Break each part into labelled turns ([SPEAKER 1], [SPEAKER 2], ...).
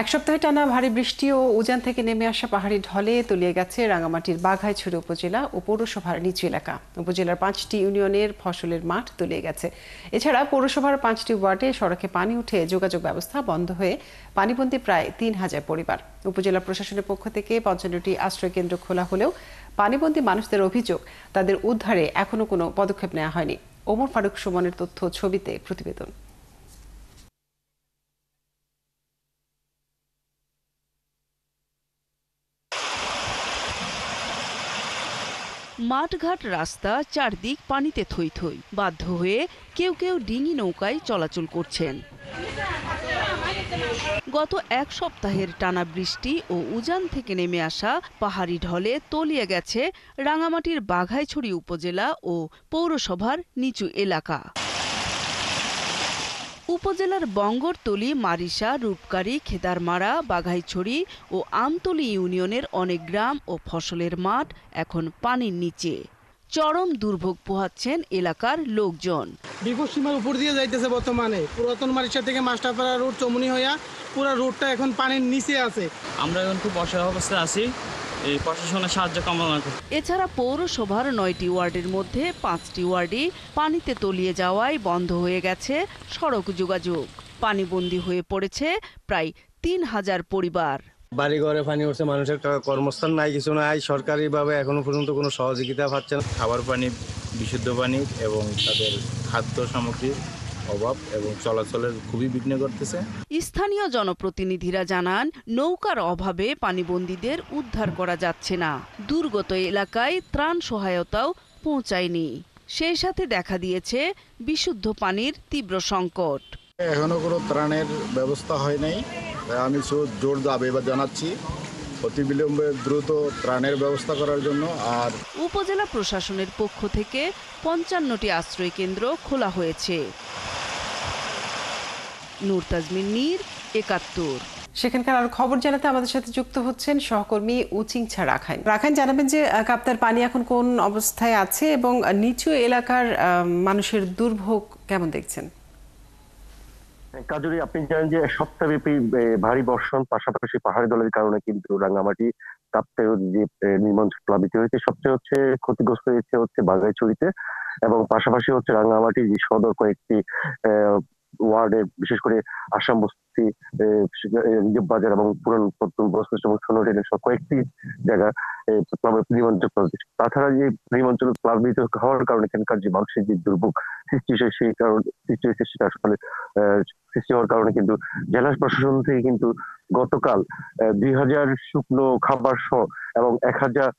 [SPEAKER 1] এক সপ্তাহে টানা ভারী বৃষ্টি ও উজান থেকে নেমে আসা পাহাড়ি ঢলে তলিয়ে গেছে রাঙামাটির বাঘাইছড়ি উপজেলা ও পৌরসভার নিচু এলাকা। উপজেলার 5টি ইউনিয়নের ফসলের মাঠ তলিয়ে গেছে। এছাড়া পৌরসভার 5টি ওয়ার্ডে সড়কে পানি উঠে যোগাযোগ ব্যবস্থা বন্ধ হয়ে পানিবন্দী প্রায় 3,000 পরিবার। উপজেলা প্রশাসনের পক্ষ থেকে 55টি আশ্রয়কেন্দ্র খোলা হলেও পানিবন্দী মানুষদের অভিযোগ, তাদের উদ্ধারে এখনো কোনো পদক্ষেপ নেওয়া হয়নি। ওমর ফারুক সুমনের তথ্য ছবিতে প্রতিবেদন।
[SPEAKER 2] মাঠঘাট রাস্তা চারদিক পানিতে থই থই। বাধ্য হয়ে কেউ কেউ ডিঙি নৌকায় চলাচল করছেন। গত এক সপ্তাহের টানা বৃষ্টি ও উজান থেকে নেমে আসা পাহাড়ি ঢলে তলিয়ে গেছে রাঙামাটির বাঘাইছড়ি উপজেলা ও পৌরসভার নিচু এলাকা। উপজেলার বঙ্গরতলী, মারিশা, রূপকারী, খেদারমারা, বাঘাইছড়ি ও আমতলী ইউনিয়নের অনেক গ্রাম ও ফসলের মাঠ এখন পানির নিচে। চরম দুর্ভোগ পোহাচ্ছেন এলাকার লোকজন।
[SPEAKER 3] বিপদ সীমার উপর দিয়ে যাইতেছে বর্তমানে। পুরাতন মারিশা থেকে মাস্টারপাড়া রোড চমুনি হইয়া পুরো রোডটা এখন পানির নিচে আছে।
[SPEAKER 4] আমরা এখন খুব অসহায় অবস্থায় আছি, এই প্রশাসনের সাহায্য কামনা করি।
[SPEAKER 2] এছাড়া পৌরসভার 9টি ওয়ার্ডের মধ্যে 5টি ওয়ার্ডই পানিতে তলিয়ে যাওয়ায় বন্ধ হয়ে গেছে সড়ক যোগাযোগ। পানিবন্দী হয়ে পড়েছে প্রায় 3,000 পরিবার।
[SPEAKER 5] বাড়ি ঘরে পানি উঠছে, মানুষের কর্মস্থান নাই, কিছু নাই। সরকারিভাবে এখনো পর্যন্ত কোনো সহযোগিতা পাচ্ছে না।
[SPEAKER 6] খাবার পানি, বিশুদ্ধ পানি এবং তাদের খাদ্য সামগ্রীর অভাব এবং চলাচলের খুবই বিঘ্ন করতেছে।
[SPEAKER 2] স্থানীয় জনপ্রতিনিধিরা জানান, নৌকার অভাবে পানিবন্দীদের উদ্ধার করা যাচ্ছে না। দুর্গত এলাকায় ত্রাণ সহায়তাও পৌঁছায়নি। সেই সাথে দেখা দিয়েছে বিশুদ্ধ পানির তীব্র সংকট।
[SPEAKER 7] এখনো কোনো ত্রাণের ব্যবস্থা হয় নাই। আমি জোর দাবি জানাচ্ছি অতিবিলম্বে দ্রুত ত্রাণের ব্যবস্থা করার জন্য। আর
[SPEAKER 2] উপজেলা প্রশাসনের পক্ষ থেকে 55টি আশ্রয় কেন্দ্র খোলা হয়েছে। নূর তাজমিন নীর, 71।
[SPEAKER 1] সেখানকার আর খবর জানাতে আমাদের সাথে যুক্ত হচ্ছেন সহকর্মী উচিংছা রাখাইন। রাখাইন, জানাবেন যে কাপ্তার পানি এখন কোন অবস্থায় আছে এবং নিচু এলাকার মানুষের দুর্ভোগ কেমন দেখছেন?
[SPEAKER 8] কাজুরি, আপনি জানেন যে সপ্তাহব্যাপী ভারী বর্ষণ পাশাপাশি পাহাড়ি দলের কারণে কিন্তু রাঙ্গামাটি কাপ্তাই যে নির্মাঞ্চল প্লাবিত হয়েছে, সবচেয়ে ক্ষতিগ্রস্ত হচ্ছে বাঘাইছড়িতে এবং পাশাপাশি রাঙ্গামাটি যে সদর কয়েকটি ওয়ার্ডে, বিশেষ করে আসাম বস্তি, বাজার এবং পুরান পত্তন বস্তি এবং সোনাডেনের সব কয়েকটি জায়গা নির্মাঞ্চল প্লাবিত। তাছাড়া যে নির্মাঞ্চল প্লাবিত হওয়ার কারণে এখানকার যে মানুষের যে দুর্ভোগ সৃষ্টি হয়েছে, সেই কারণ সৃষ্টি হয়েছে, সেটা আসলে সৃষ্টি হওয়ার কারণে কিন্তু জেলা প্রশাসন থেকে কিন্তু গতকাল 2,000 শুকনো খাবার সহ এবং 1,000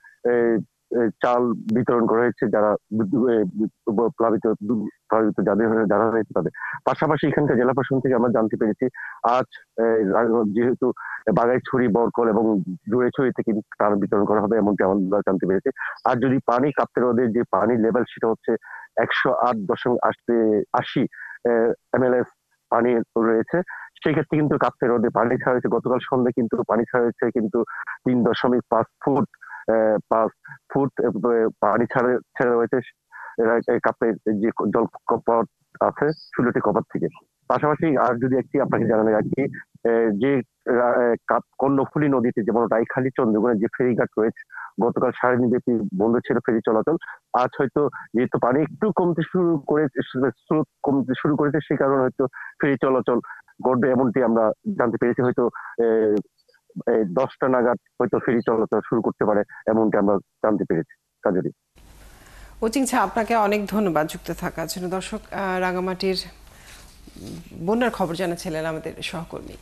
[SPEAKER 8] চাল বিতরণ করা হয়েছে যারা প্লাবিত যারা হয়েছে তাদের। পাশাপাশি এখানকার জেলা প্রশাসন থেকে আমরা জানতে পেরেছি আজ যেহেতু বাঘাইছড়ি, বরকল এবং জুড়েছড়িতে কিন্তু ত্রাণ বিতরণ করা হবে এমনটি আমরা জানতে পেরেছি। আর যদি পানি কাপ্তাই হ্রদের যে পানির লেভেল সেটা হচ্ছে 108.80 mls পানি রয়েছে, সেই ক্ষেত্রে কিন্তু কাপ্তাই হ্রদে পানি ছাড়া হয়েছে গতকাল সন্ধ্যায় কিন্তু পানি ছাড়া হয়েছে কিন্তু 3.5 ফুট পানি ছেড়ে রয়েছে কাপ্তাই যে জল কপাট আছে 16টি কপাট থেকে। পাশাপাশি আর যদি একটি আপনাকে জানানো রাখি, যে কর্ণফুলী নদীতে যেমন রাইখালি চন্দ্রগড়ে যে ফেরিঘাট রয়েছে, গতকাল সারাদিন ব্যাপী বন্ধ ছিল ফেরি চলাচল। আজ হয়তো যেহেতু পানি একটু কমতে শুরু করেছে, সেই কারণে হয়তো ফেরি চলাচল ঘটবে এমনটি আমরা জানতে পেরেছি। হয়তো 10টা নাগাদ হয়তো ফেরি চলাচল শুরু করতে পারে এমনটি আমরা জানতে পেরেছি। কাজরি,
[SPEAKER 1] উচিংছা, আপনাকে অনেক ধন্যবাদ যুক্ত থাকার জন্য। দর্শক, রাঙামাটির বন্যার খবর জানাচ্ছিলেন আমাদের সহকর্মী।